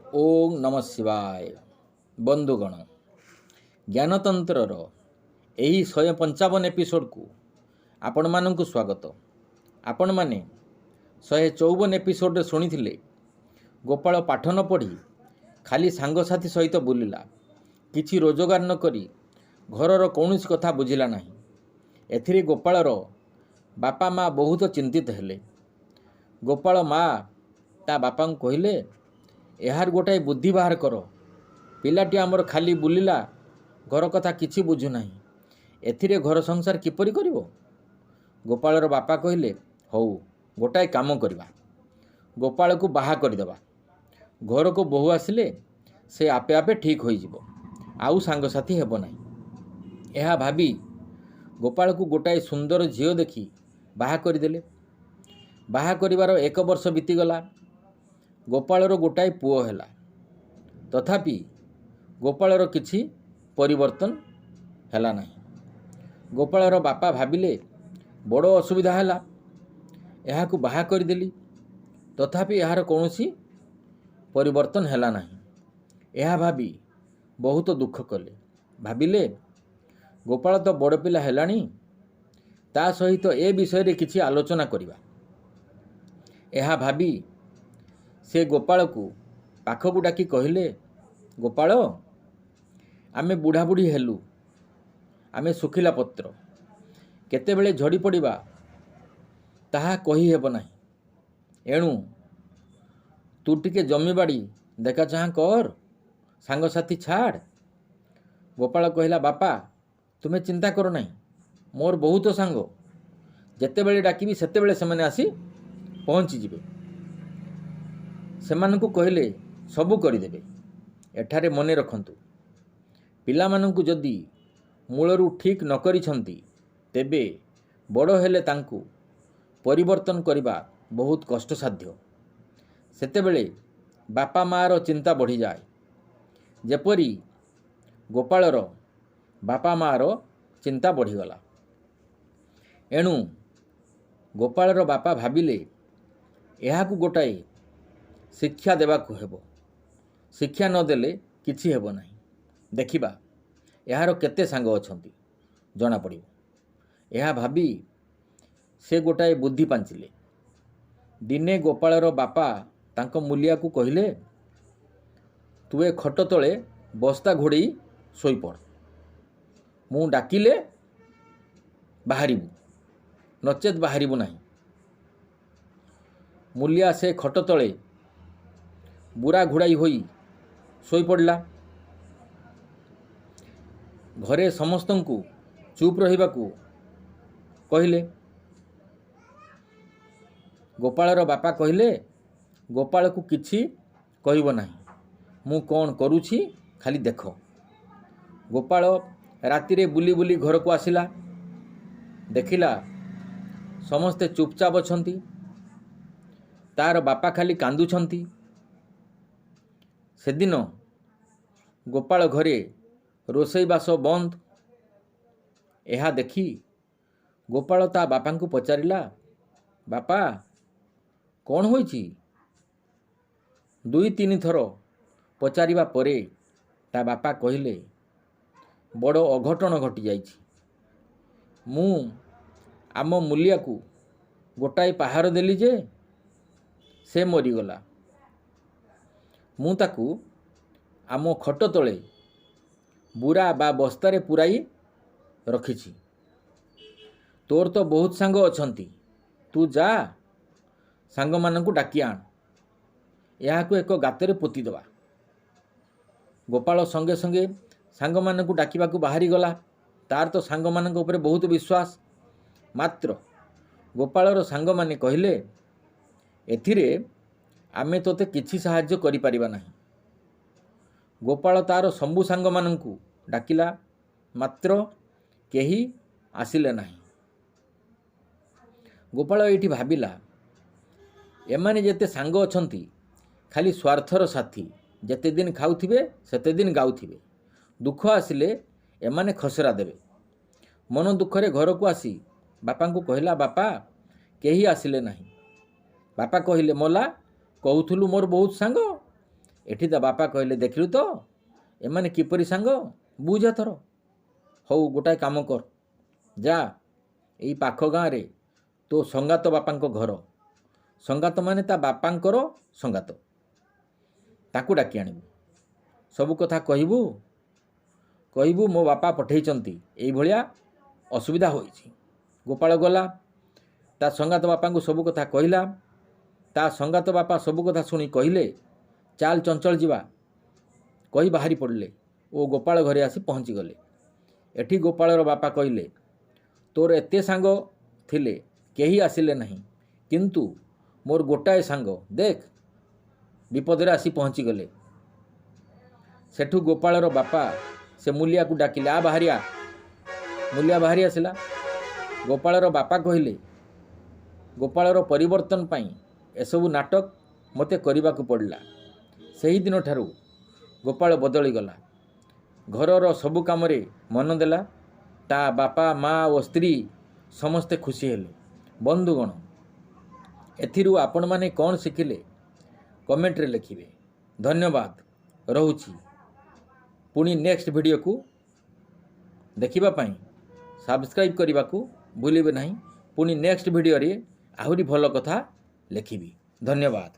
ओम नमः शिवाय। बंधुगण, ज्ञानतंत्रर यही 155 एपिसोड को आपण मानक स्वागत। आपण माने 154 एपिसोड शुणी गोपाल पाठ न पढ़ी खाली सांगसाथी सहित बुलिला, किछि रोजगार न करी घरर कौन कथा बुझिला नहीं। एथिरे गोपालर बापा माँ बहुत चिंतित हेले। गोपाल माँ ता बापा कहले, यार गोटाए बुद्धि बाहर कर, पिलाटी आमर खाली बुलिला, घर कथा किछि बुझु नाही, एथिरे घर संसार किपरि करिवो। गोपालर बापा कहले, हौ गोटाए काम करिबा, गोपाल को बाहा करदेबा, घर को बहु आसिले से आपे आपे ठीक होई जिवो, आउ सांगसाथी हेबो नाही। एहा भाबी गोपाल को गोटाए सुंदर झियो देखी बाहा करदेले। बाहा करिवार 1 वर्ष बीतीगला। गोपालर गोटाए पुओ हैला, तथापि गोपालर किछि परिवर्तन हैला नाही। गोपालर बापा भाबिले बड़ असुविधा हैला, एहाकु बाहा करदेली, तथापि यार कौनसी परिवर्तन हैला नाही। एहा भाबी बहुत दुख कले। भाबिले गोपाल तो बड़ पिला हैलानी, ता सहित ए विषय रे किछि आलोचना करिबा। एहा भाबी से गोपाल को पाखकु डाकी कहले, गोपाल आमे बुढ़ा बुढ़ी हेलु, आमे सुखिला पत्र, केतेबेले झड़ी पड़िबा ताहा कही हेब नाही। एणु तू टिके जमी बाड़ी देखा चाह कर, सांगसाथी छाड़। गोपाल कहला, बापा तुम्हें चिंता करो नहीं, मोर बहुत सांग, जेतेबेले डाकिबी सेतेबेले सेमाने आसी पहुँची जिबे। सेमानंकु कहले सबु करिदेबे। एठारे मने रखंतु, पिलामानंकु जदि मूलरू ठीक न करिछंती तेबे बड़ हेले तांकु परिवर्तन करिबा बहुत कष्टसाध्य। सेतेबेले बापा मार चिंता बढ़ी जाए, जेपरी गोपालर बापा मार चिंता बढ़ीगला। एणु गोपालर बापा भाबिले एहाकु गोटाए शिक्षा देवाकु हेबो, शिक्षा नदेले किछि हेबो नाही। देखिबा यार केते सांग अछंती जना पड़िबो। एहा भाबी से गोटाए बुद्धि पांचिले। दिने गोपालर बापा तांको मुलिया को कहले, तुए खट तले बस्ता घोड़ेई सोई पड़, मु डाकिले बाहरिबु, नचेत बाहरिबु नाही। मुलिया से खट तले बुरा घोड़ाई होई सोई पड़ला। घरे समस्तंकु चुप रहिबाकु कहले। गोपालर बापा कहले, गोपाल को किछि कहब नाही, मु कौन करूछि खाली देख। गोपाल रातिरे बुली बुली घर को आसिला, देखिला समस्ते चुपचाप अछंती, तार बापा खाली कांदुछंती। सेदिन गोपाल घरे रोसई बास बंद। एहा देखी गोपाल ता बापा को पचारिला, बापा कौन होईची? 2-3 थर पचारिबा परे ता बापा कहले, बड़ अघटन घटी जाइछि। मु आम मुलिया को गोटाए पहाड़ देली जे से मरीगला। मु ताकू आम खट तले बुरा बा बस्तारे पुराई रखिछि। तोर तो बहुत सांग अछंती, तू जा सांग मानंकु डाकी आण, याकू एक गातरे पोती दबा। गोपाल संगे संगे सांग मानंकु डाकिबाकू बाहरी गला। तार तो सांग मानंक उपरे बहुत विश्वास। मात्र गोपालर सांग माने कहले, एथिरे आमे तोते किछि साहाय्य करि परिबा नाही। गोपाल तार संबु सांग मानंकु डाकिला, मात्र केही आसिले नाही। गोपाल एठी भाबिला, एमाने जेते सांग अछंती खाली स्वार्थर साथी, जेते दिन खाउथिबे सेते दिन गाउथिबे, दुख आसिले एमाने खसरा देबे। मन दुखरे घर को आसी बापा को कहला, बापा केही आसिले नाही। बापा कहले, मला कहूथुलु मोर बहुत सांग, ଏଠି ତା ବାପା କହିଲେ ଦେଖିଲୁ ତ ଏମାନେ କିପରି ସାଙ୍ଗ, ବୁଝ ଏଥର। ହଉ ଗୋଟାଏ କାମ କର, ଯା ଏଇ ପାଖ ଗାଁରେ ତୋ ସଙ୍ଗାତ ବାପାଙ୍କ ଘର, ସଙ୍ଗାତ ମାନେ ତା ବାପାଙ୍କର ସଙ୍ଗାତ, ତାକୁ ଡାକି ଆଣିବୁ। ସବୁ କଥା କହିବୁ ମୋ ବାପା ପଠେଇଛନ୍ତି, ଏଇଭଳିଆ ଅସୁବିଧା ହୋଇଛି। ଗୋପାଳ ଗଲା, ତା ସଙ୍ଗାତ ବାପାଙ୍କୁ ସବୁ କଥା କହିଲା। ତା ସଙ୍ଗାତ ବାପା ସବୁ କଥା ଶୁଣି କହିଲେ ଚାଲ ଚଞ୍ଚଳ ଯିବା, କହି ବାହାରି ପଡ଼ିଲେ ଓ ଗୋପାଳ ଘରେ ଆସି ପହଞ୍ଚିଗଲେ। ଏଠି ଗୋପାଳର ବାପା କହିଲେ ତୋର ଏତେ ସାଙ୍ଗ ଥିଲେ କେହି ଆସିଲେ ନାହିଁ, କିନ୍ତୁ ମୋର ଗୋଟାଏ ସାଙ୍ଗ ଦେଖ ବିପଦରେ ଆସି ପହଞ୍ଚିଗଲେ। ସେଠୁ ଗୋପାଳର ବାପା ସେ ମୂଲିଆକୁ ଡାକିଲେ, ଆ ବାହାରିଆ। ମୂଲିଆ ବାହାରି ଆସିଲା। ଗୋପାଳର ବାପା କହିଲେ ଗୋପାଳର ପରିବର୍ତ୍ତନ ପାଇଁ ଏସବୁ ନାଟକ ମୋତେ କରିବାକୁ ପଡ଼ିଲା। ସେହିଦିନ ଠାରୁ ଗୋପାଳ ବଦଳିଗଲା, ଘରର ସବୁ କାମରେ ମନ ଦେଲା। ତା ବାପା ମା ଓ ସ୍ତ୍ରୀ ସମସ୍ତେ ଖୁସି ହେଲେ। ବନ୍ଧୁଗଣ, ଏଥିରୁ ଆପଣମାନେ କ'ଣ ଶିଖିଲେ କମେଣ୍ଟରେ ଲେଖିବେ। ଧନ୍ୟବାଦ, ରହୁଛି। ପୁଣି ନେକ୍ସଟ ଭିଡ଼ିଓକୁ ଦେଖିବା ପାଇଁ ସବସ୍କ୍ରାଇବ୍ କରିବାକୁ ଭୁଲିବେ ନାହିଁ। ପୁଣି ନେକ୍ସଟ ଭିଡ଼ିଓରେ ଆହୁରି ଭଲ କଥା ଲେଖିବି। ଧନ୍ୟବାଦ।